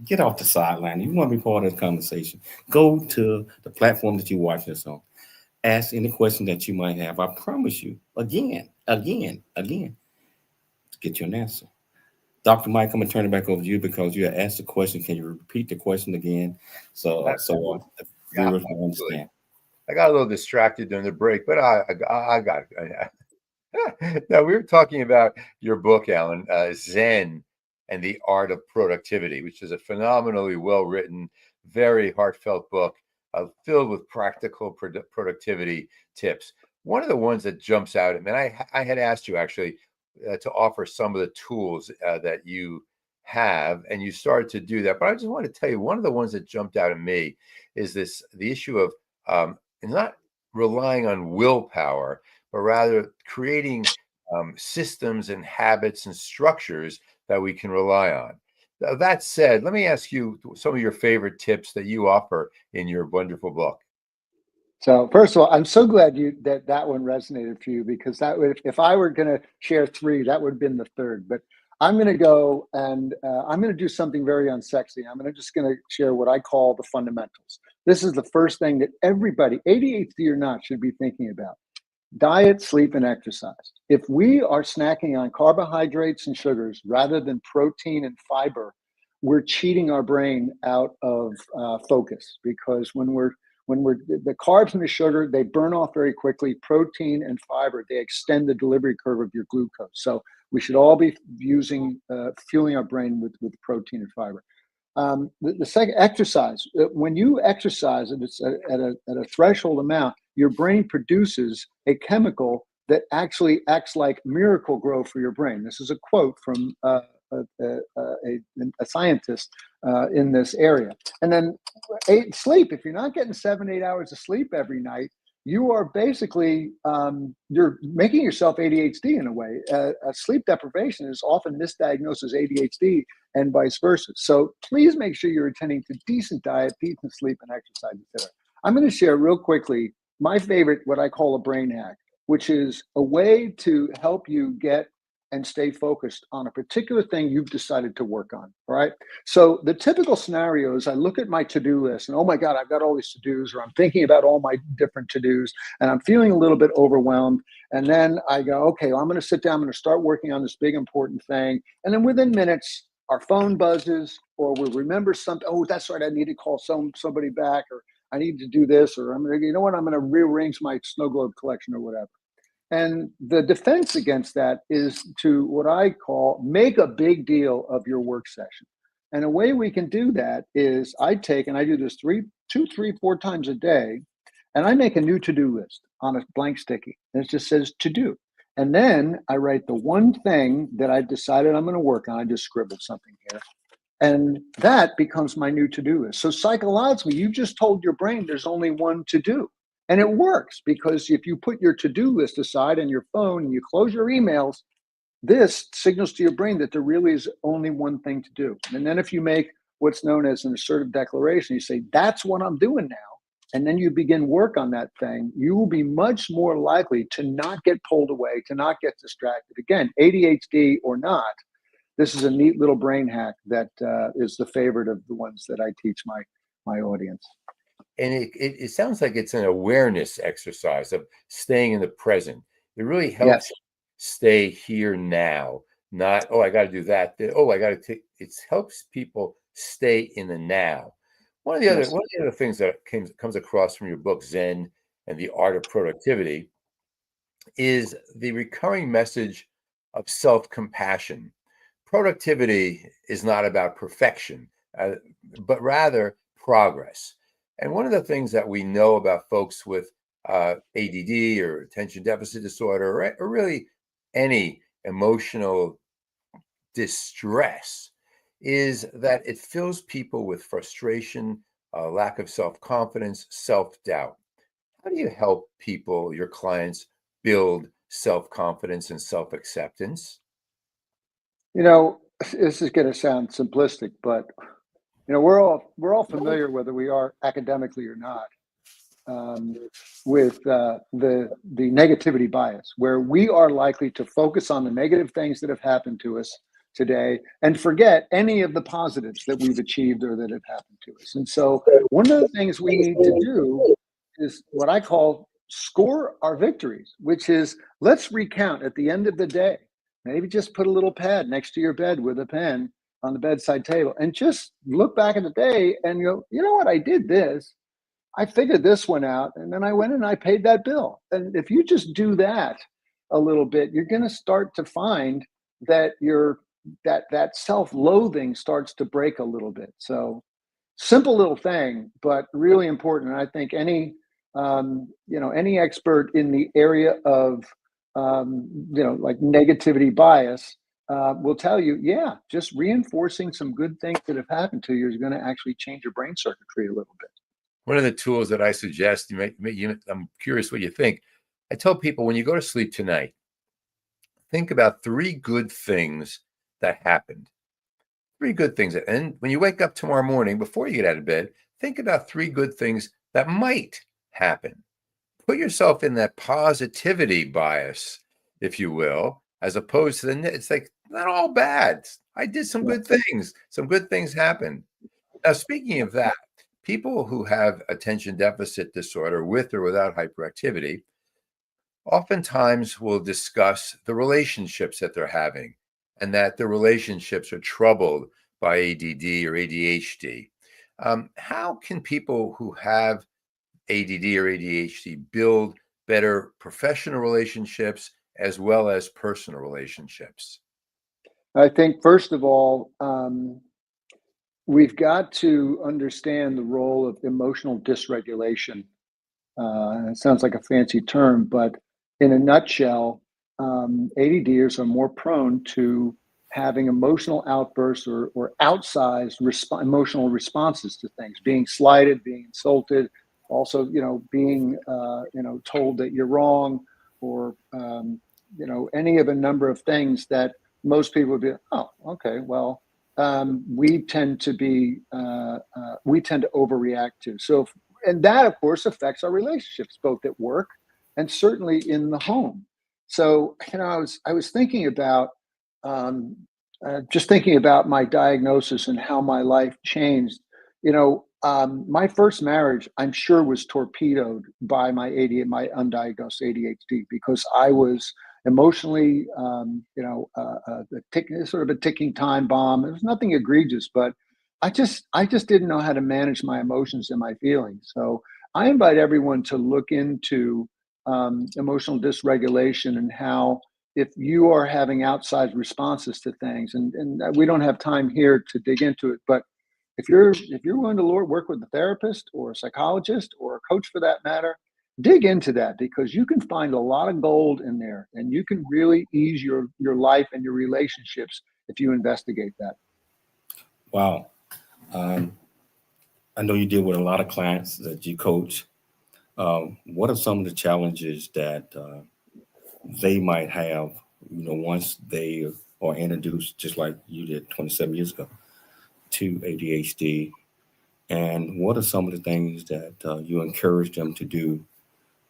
Get off the sideline. If you want to be part of the conversation, go to the platform that you're watching this on. Ask any question that you might have. I promise you, again, get you an answer. Dr. Mike, I'm going to turn it back over to you because you asked the question. Can you repeat the question again? So the viewers will understand. I got a little distracted during the break, but I got it. Now, we were talking about your book, Alan, Zen and the Art of Productivity, which is a phenomenally well-written, very heartfelt book filled with practical productivity tips. One of the ones that jumps out at me, and I had asked you actually, to offer some of the tools that you have, and you started to do that. But I just want to tell you, one of the ones that jumped out at me is the issue of not relying on willpower, but rather creating systems and habits and structures that we can rely on. That said, let me ask you some of your favorite tips that you offer in your wonderful book. So first of all, I'm so glad that one resonated for you, because that would, if I were going to share three, that would have been the third. But I'm going to go and I'm going to do something very unsexy. I'm just going to share what I call the fundamentals. This is the first thing that everybody, ADHD or not, should be thinking about. Diet, sleep, and exercise. If we are snacking on carbohydrates and sugars rather than protein and fiber, we're cheating our brain out of focus, because when when we're the carbs and the sugar, they burn off very quickly. Protein and fiber, they extend the delivery curve of your glucose. So we should all be using fueling our brain with protein and fiber. The second, exercise. When you exercise, and it's at a threshold amount, your brain produces a chemical that actually acts like miracle grow for your brain. This is a quote from a scientist in this area. And then sleep. If you're not getting 7-8 hours of sleep every night, you are basically you're making yourself ADHD in a way. Sleep deprivation is often misdiagnosed as ADHD and vice versa. So please make sure you're attending to decent diet, decent sleep, and exercise, etc. I'm going to share real quickly my favorite, what I call a brain hack, which is a way to help you get and stay focused on a particular thing you've decided to work on. All right. So the typical scenario is I look at my to-do list and, oh my God, I've got all these to-dos, or I'm thinking about all my different to-dos and I'm feeling a little bit overwhelmed. And then I go, okay, well, I'm going to sit down. I'm going to start working on this big, important thing. And then within minutes, our phone buzzes, or we remember something. Oh, that's right. I need to call somebody back, or I need to do this, or I'm going to, you know what? I'm going to rearrange my snow globe collection or whatever. And the defense against that is to what I call make a big deal of your work session. And a way we can do that is I do this 2, 3, 4 times a day, and I make a new to-do list on a blank sticky. And it just says to do. And then I write the one thing that I've decided I'm going to work on. I just scribbled something here. And that becomes my new to-do list. So psychologically, you just told your brain there's only one to do. And it works, because if you put your to-do list aside on your phone and you close your emails, this signals to your brain that there really is only one thing to do. And then if you make what's known as an assertive declaration, you say, that's what I'm doing now. And then you begin work on that thing, you will be much more likely to not get pulled away, to not get distracted. Again, ADHD or not, this is a neat little brain hack that is the favorite of the ones that I teach my audience. And it sounds like it's an awareness exercise of staying in the present. It really helps stay here now, not, oh, I got to do that. Oh, I got to take, it helps people stay in the now. One of the other things that comes across from your book, Zen and the Art of Productivity, is the recurring message of self-compassion. Productivity is not about perfection, but rather progress. And one of the things that we know about folks with ADD or attention deficit disorder, or really any emotional distress, is that it fills people with frustration, lack of self-confidence, self-doubt. How do you help people, your clients, build self-confidence and self-acceptance? You know, this is going to sound simplistic, but you know, we're all familiar, whether we are academically or not, with the negativity bias, where we are likely to focus on the negative things that have happened to us today and forget any of the positives that we've achieved or that have happened to us. And so one of the things we need to do is what I call score our victories, which is let's recount at the end of the day. Maybe just put a little pad next to your bed with a pen on the bedside table and just look back at the day and go, you know what, I did this. I figured this one out, and then I went and I paid that bill. And if you just do that a little bit, you're going to start to find that that self-loathing starts to break a little bit. So simple little thing, but really important. And I think any expert in the area of like negativity bias will tell you, just reinforcing some good things that have happened to you is going to actually change your brain circuitry a little bit. One of the tools that I suggest, I'm curious what you think. I tell people, when you go to sleep tonight, think about 3 good things that happened. 3 good things. And when you wake up tomorrow morning, before you get out of bed, think about 3 good things that might happen. Put yourself in that positivity bias, if you will, as opposed to it's like, not all bad. I did some good things. Some good things happened. Now, speaking of that, people who have attention deficit disorder with or without hyperactivity oftentimes will discuss the relationships that they're having, and that the relationships are troubled by ADD or ADHD. How can people who have ADD or ADHD build better professional relationships as well as personal relationships? I think, first of all, we've got to understand the role of emotional dysregulation. It sounds like a fancy term, but in a nutshell, ADDers are more prone to having emotional outbursts or outsized emotional responses to things, being slighted, being insulted, also, being, told that you're wrong, or, any of a number of things that most people would be, oh, okay, well, we tend to overreact to. So, and that, of course, affects our relationships, both at work and certainly in the home. So, I was thinking about, just thinking about my diagnosis and how my life changed. My first marriage, I'm sure, was torpedoed by my undiagnosed ADHD, because I was emotionally, sort of a ticking time bomb. It was nothing egregious, but I just didn't know how to manage my emotions and my feelings. So I invite everyone to look into emotional dysregulation, and how, if you are having outsized responses to things, and we don't have time here to dig into it, but if you're willing to work with a therapist or a psychologist or a coach for that matter, dig into that, because you can find a lot of gold in there, and you can really ease your life and your relationships if you investigate that. Wow. I know you deal with a lot of clients that you coach. What are some of the challenges that they might have, once they are introduced, just like you did 27 years ago, to ADHD? And what are some of the things that you encourage them to do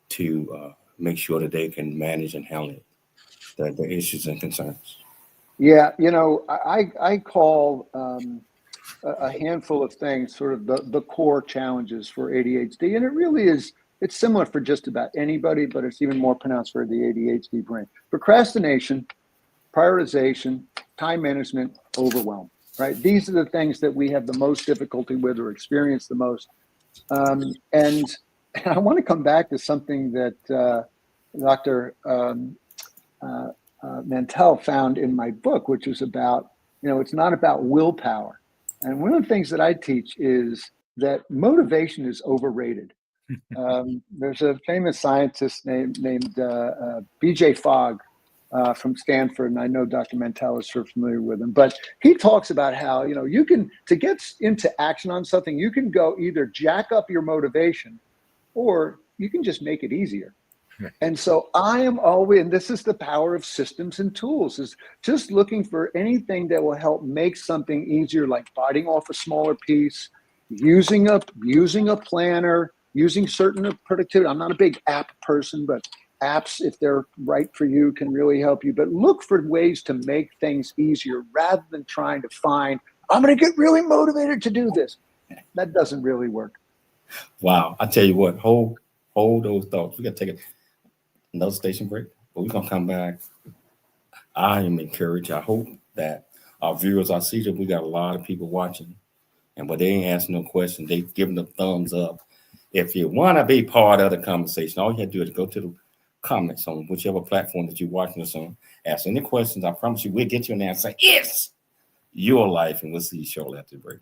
to make sure that they can manage and handle the issues and concerns? Yeah, I call a handful of things sort of the core challenges for ADHD. And it really is, it's similar for just about anybody, but it's even more pronounced for the ADHD brain. Procrastination, prioritization, time management, overwhelm, right? These are the things that we have the most difficulty with, or experience the most. And I want to come back to something that Dr. Mantell found in my book, which is about, it's not about willpower. And one of the things that I teach is that motivation is overrated. There's a famous scientist named B.J. Fogg from Stanford, and I know Dr. Mantell is sort of familiar with him, but he talks about how, you can, to get into action on something, you can go either jack up your motivation, or you can just make it easier. And so I am always, and this is the power of systems and tools, is just looking for anything that will help make something easier, like biting off a smaller piece, using a planner, using certain productivity. I'm not a big app person, but apps, if they're right for you, can really help you. But look for ways to make things easier, rather than trying to find, I'm going to get really motivated to do this. That doesn't really work. Wow. I tell you what, hold those thoughts. We got to take another station break, but we're going to come back. I am encouraged. I hope that our viewers, I see that we got a lot of people watching, but they ain't asking no questions. They giving the thumbs up. If you want to be part of the conversation, all you have to do is go to the comments on whichever platform that you're watching us on. Ask any questions. I promise you, we'll get you an answer. It's your life, and we'll see you shortly after the break.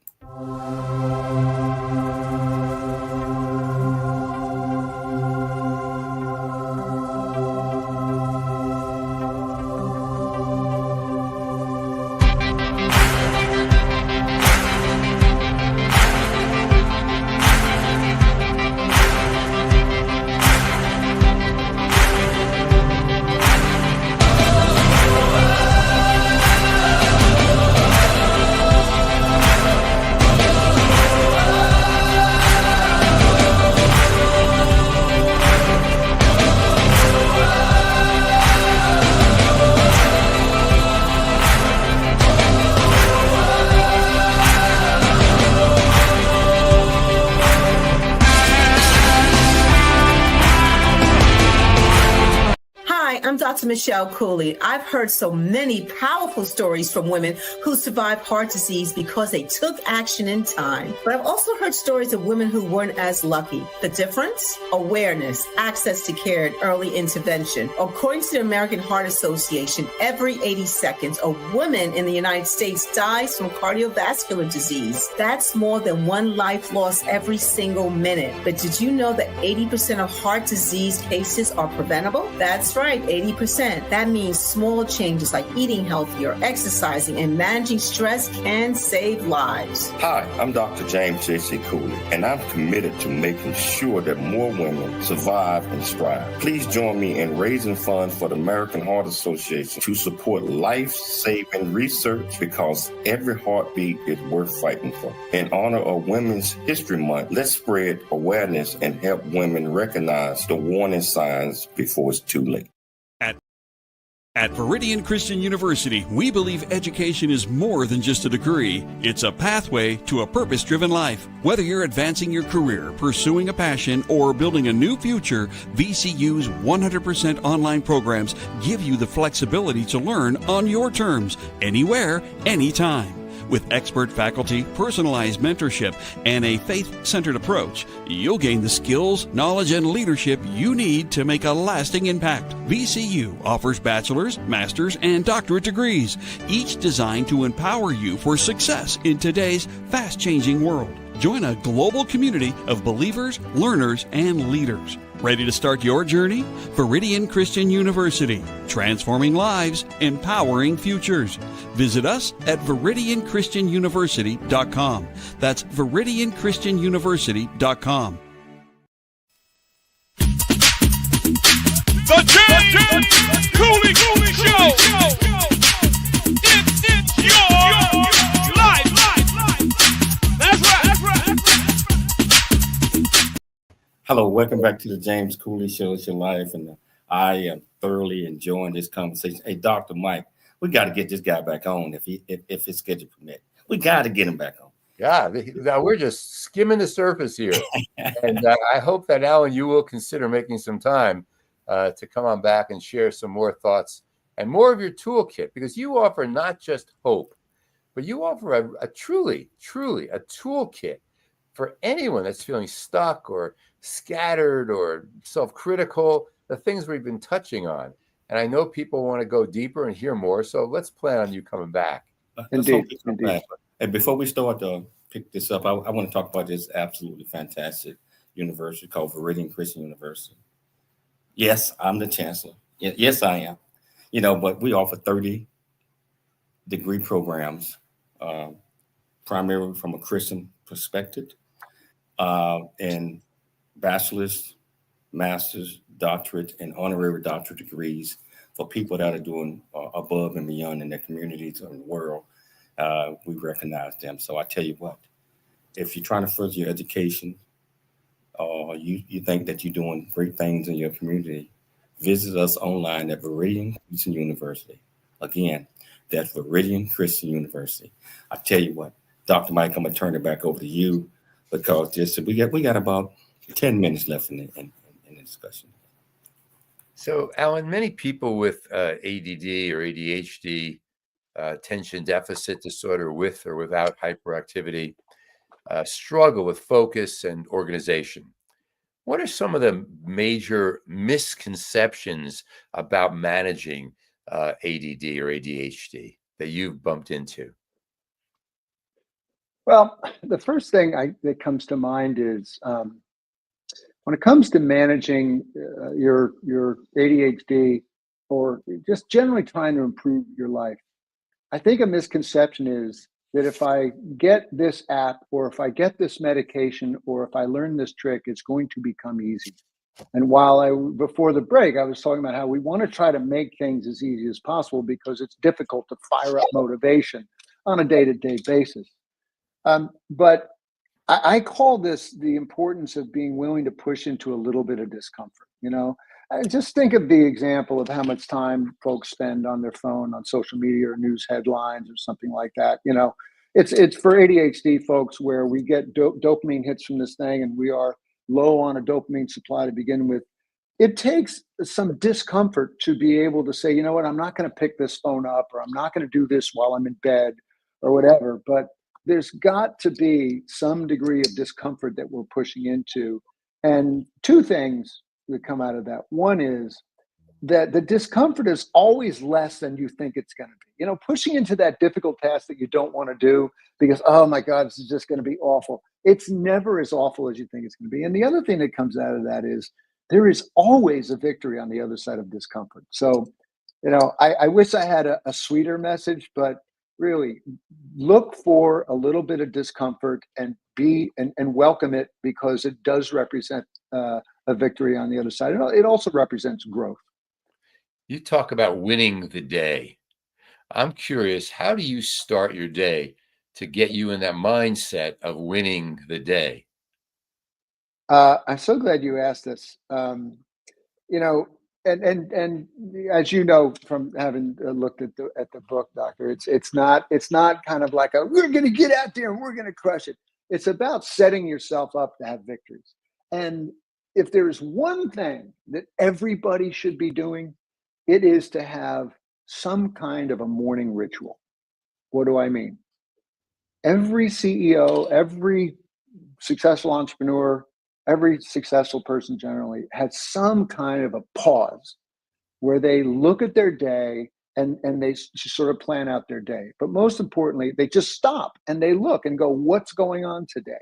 Dr. Michelle Cooley. I've heard so many powerful stories from women who survived heart disease because they took action in time. But I've also heard stories of women who weren't as lucky. The difference? Awareness, access to care, and early intervention. According to the American Heart Association, every 80 seconds, a woman in the United States dies from cardiovascular disease. That's more than one life lost every single minute. But did you know that 80% of heart disease cases are preventable? That's right, 80%. That means small changes like eating healthier, exercising, and managing stress can save lives. Hi, I'm Dr. James J.C. Cooley, and I'm committed to making sure that more women survive and strive. Please join me in raising funds for the American Heart Association to support life-saving research, because every heartbeat is worth fighting for. In honor of Women's History Month, let's spread awareness and help women recognize the warning signs before it's too late. At Viridian Christian University, we believe education is more than just a degree. It's a pathway to a purpose-driven life. Whether you're advancing your career, pursuing a passion, or building a new future, VCU's 100% online programs give you the flexibility to learn on your terms, anywhere, anytime. With expert faculty, personalized mentorship, and a faith-centered approach, you'll gain the skills, knowledge, and leadership you need to make a lasting impact. VCU offers bachelor's, master's, and doctorate degrees, each designed to empower you for success in today's fast-changing world. Join a global community of believers, learners, and leaders. Ready to start your journey? Viridian Christian University, transforming lives, empowering futures. Visit us at ViridianChristianUniversity.com. That's ViridianChristianUniversity.com. The James Cooley Show. It's your life. That's right. Hello, welcome back to the James Cooley Show. It's your life, and I am thoroughly enjoying this conversation. Hey, Dr. Mike, we got to get this guy back on if his schedule permits. We got to get him back on. Yeah, we're just skimming the surface here. And I hope that, Alan, you will consider making some time to come on back and share some more thoughts and more of your toolkit, because you offer not just hope, but you offer a truly a toolkit for anyone that's feeling stuck or scattered or self-critical, the things we've been touching on. And I know people want to go deeper and hear more, so let's plan on you coming back. Indeed. And before we start to pick this up, I want to talk about this absolutely fantastic university called Viridian Christian University. Yes, I'm the chancellor. Yes, I am. But we offer 30 degree programs, primarily from a Christian perspective, and bachelor's, master's, doctorate, and honorary doctorate degrees for people that are doing above and beyond in their communities and the world. We recognize them. So I tell you what, if you're trying to further your education, or you think that you're doing great things in your community, visit us online at Viridian Christian University. Again, that's Viridian Christian University. I tell you what, Dr. Mike, I'm gonna turn it back over to you, because we got about 10 minutes left in the discussion. So, Alan, many people with ADD or ADHD, attention deficit disorder, with or without hyperactivity, struggle with focus and organization. What are some of the major misconceptions about managing ADD or ADHD that you've bumped into? Well, the first thing that comes to mind is when it comes to managing your ADHD, or just generally trying to improve your life, I think a misconception is that if I get this app, or if I get this medication, or if I learn this trick, it's going to become easy. And before the break, I was talking about how we want to try to make things as easy as possible, because it's difficult to fire up motivation on a day-to-day basis. But I call this the importance of being willing to push into a little bit of discomfort. Just think of the example of how much time folks spend on their phone, on social media, or news headlines, or something like that. It's for ADHD folks, where we get dopamine hits from this thing, and we are low on a dopamine supply to begin with. it takes some discomfort to be able to say, you know what, I'm not going to pick this phone up, or I'm not going to do this while I'm in bed or whatever. But there's got to be some degree of discomfort that we're pushing into. And two things that come out of that. One is that the discomfort is always less than you think it's going to be. You know, pushing into that difficult task that you don't want to do because, oh my God, this is just going to be awful. It's never as awful as you think it's going to be. And the other thing that comes out of that is there is always a victory on the other side of discomfort. So, you know, I wish I had a sweeter message, but really look for a little bit of discomfort and welcome it, because it does represent a victory on the other side. It also represents growth. You talk about winning the day. I'm curious, how do you start your day to get you in that mindset of winning the day? I'm so glad you asked this. You know, and as you know from having looked at the book, Doctor, it's not kind of like we're going to get out there and we're going to crush it. It's about setting yourself up to have victories. And if there's one thing that everybody should be doing, it is to have some kind of a morning ritual. What do I mean? Every CEO, every successful entrepreneur, every successful person generally has some kind of a pause where they look at their day and they sort of plan out their day. But most importantly, they just stop and they look and go, what's going on today?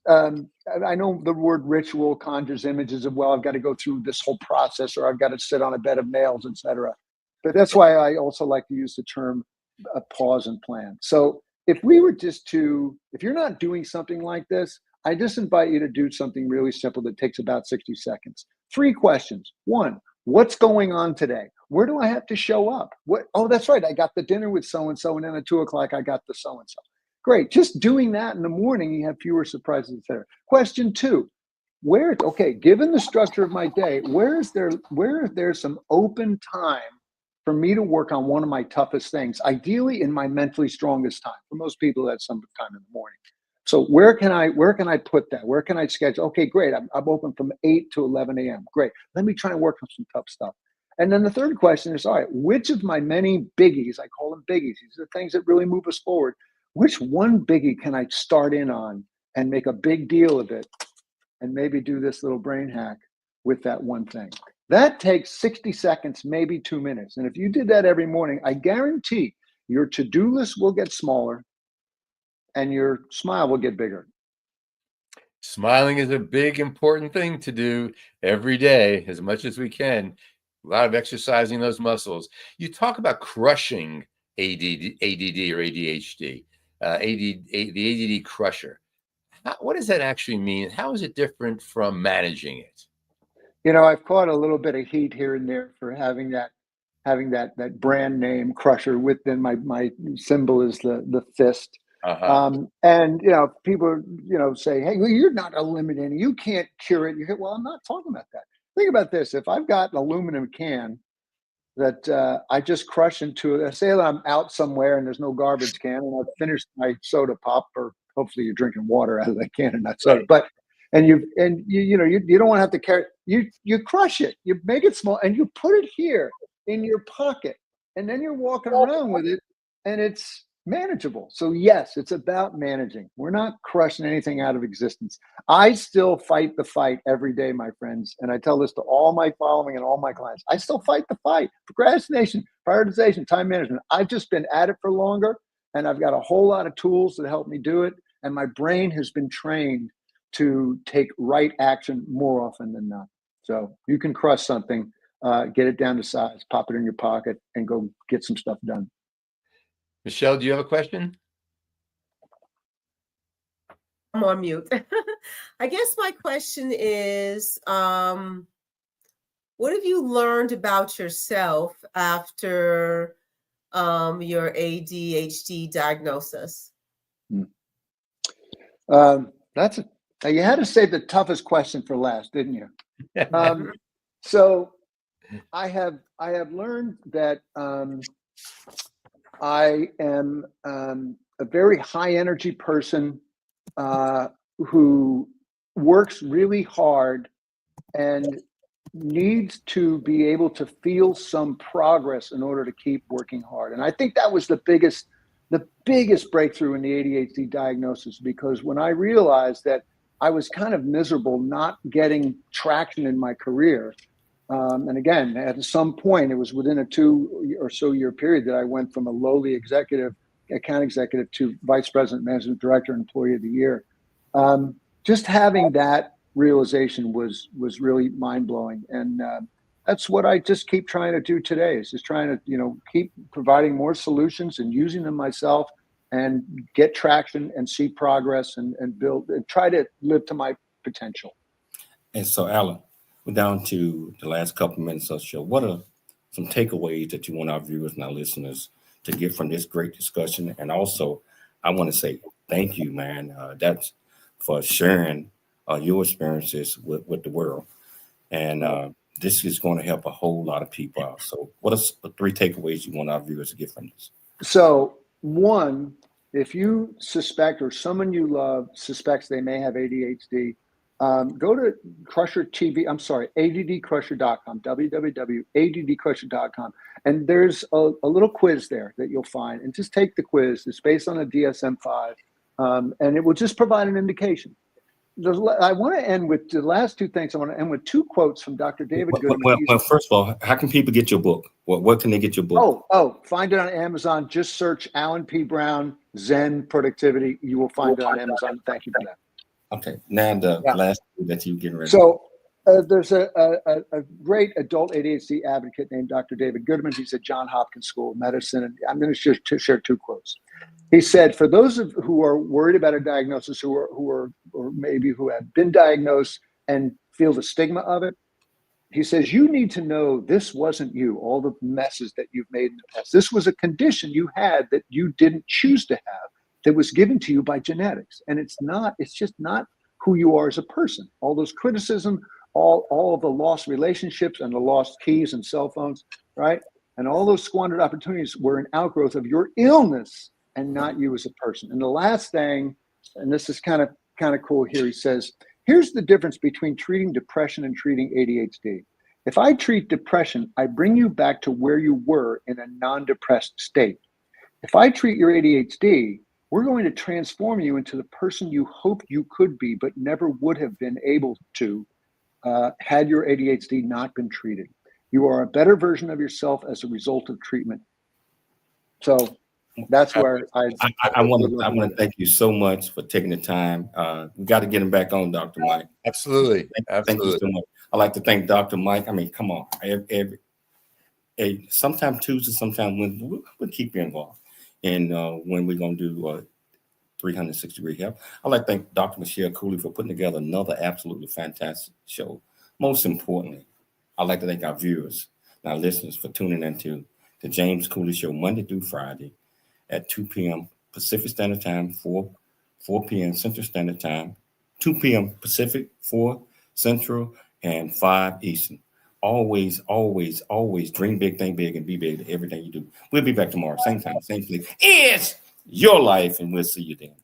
I know the word ritual conjures images of, well, I've got to go through this whole process, or I've got to sit on a bed of nails, etc. But that's why I also like to use the term pause and plan. So if you're not doing something like this, I just invite you to do something really simple that takes about 60 seconds. 3 questions. 1, what's going on today? Where do I have to show up? Oh, that's right, I got the dinner with so-and-so, and then at 2:00 I got the so-and-so. Great. Just doing that in the morning, you have fewer surprises, etc. Question 2, given the structure of my day, where is there some open time for me to work on one of my toughest things, ideally in my mentally strongest time? For most people, that's some time in the morning. So where can I put that? Where can I schedule? Okay, great. I'm open from 8 to 11 a.m. Great. Let me try and work on some tough stuff. And then the third question is, all right, which of my many biggies, I call them biggies, these are the things that really move us forward, which one biggie can I start in on and make a big deal of it, and maybe do this little brain hack with that one thing? That takes 60 seconds, maybe 2 minutes. And if you did that every morning, I guarantee your to-do list will get smaller and your smile will get bigger. Smiling is a big, important thing to do every day, as much as we can. A lot of exercising those muscles. You talk about crushing ADD or ADHD, the ADD crusher. What does that actually mean? How is it different from managing it? You know, I've caught a little bit of heat here and there for having that brand name crusher within my symbol is the fist. And you know, people say, hey, well, you're not eliminating, you can't cure it. Well, I'm not talking about that. Think about this. If I've got an aluminum can that I just crush into, say that I'm out somewhere and there's no garbage can, and I've finished my soda pop, or hopefully you're drinking water out of that can and not soda, but you don't want to have to carry, you crush it, you make it small, and you put it here in your pocket, and then you're walking around with it, and it's manageable. So yes, it's about managing. We're not crushing anything out of existence. I still fight the fight every day, my friends. And I tell this to all my following and all my clients. I still fight the fight. Procrastination, prioritization, time management. I've just been at it for longer, and I've got a whole lot of tools that help me do it. And my brain has been trained to take right action more often than not. So you can crush something, get it down to size, pop it in your pocket, and go get some stuff done. Michelle, do you have a question? I'm on mute. I guess my question is, what have you learned about yourself after your ADHD diagnosis? You had to save the toughest question for last, didn't you? So I have learned that I am a very high energy person who works really hard and needs to be able to feel some progress in order to keep working hard. And I think that was the biggest breakthrough in the ADHD diagnosis, because when I realized that I was kind of miserable not getting traction in my career, and again, at some point, it was within a 2 or so year period that I went from a lowly account executive to vice president, management director, employee of the year. Just having that realization was really mind blowing, and that's what I just keep trying to do today. Is just trying to keep providing more solutions and using them myself, and get traction and see progress and build and try to live to my potential. And so, Alan, we're down to the last couple minutes of the show. What are some takeaways that you want our viewers and our listeners to get from this great discussion? And also, I want to say thank you, man. That's for sharing your experiences with the world. And this is going to help a whole lot of people out. So what are the 3 takeaways you want our viewers to get from this? So, one, if you suspect or someone you love suspects they may have ADHD, go to ADDcrusher.com, www.addcrusher.com. And there's a little quiz there that you'll find. And just take the quiz. It's based on a DSM-5, and it will just provide an indication. I want to end with the last 2 things. I want to end with 2 quotes from Dr. David Goodman. Well, first of all, how can people get your book? What can they get your book? Find it on Amazon. Just search Alan P. Brown, Zen Productivity. You will find it on Amazon. Thank you for that. Okay. Now the last that you're getting ready. So there's a great adult ADHD advocate named Dr. David Goodman. He's at Johns Hopkins School of Medicine. And I'm going to share 2 quotes. He said, for those who are worried about a diagnosis, who have been diagnosed and feel the stigma of it, he says, you need to know this wasn't you, all the messes that you've made in the past. This was a condition you had that you didn't choose to have, that was given to you by genetics. And it's just not who you are as a person. All those criticism, all of the lost relationships and the lost keys and cell phones, right? And all those squandered opportunities were an outgrowth of your illness and not you as a person. And the last thing, and this is kind of cool here, he says, here's the difference between treating depression and treating ADHD. If I treat depression, I bring you back to where you were in a non-depressed state. If I treat your ADHD, we're going to transform you into the person you hoped you could be, but never would have been able to had your ADHD not been treated. You are a better version of yourself as a result of treatment. So that's where I want to thank you so much for taking the time. We got to get him back on, Dr. Mike. Absolutely. Thank you so much. I'd like to thank Dr. Mike. I mean, come on. Sometime Tuesday, sometime Wednesday, we'll keep you involved. And when we're going to do 360-degree health, I'd like to thank Dr. Michelle Cooley for putting together another absolutely fantastic show. Most importantly, I'd like to thank our viewers and our listeners for tuning into the James Cooley Show Monday through Friday at 2 p.m. Pacific Standard Time, 4 p.m. Central Standard Time, 2 p.m. Pacific, 4 Central, and 5 Eastern. Always, always, always dream big, think big, and be big at everything you do. We'll be back tomorrow, same time, same place. It's your life, and we'll see you then.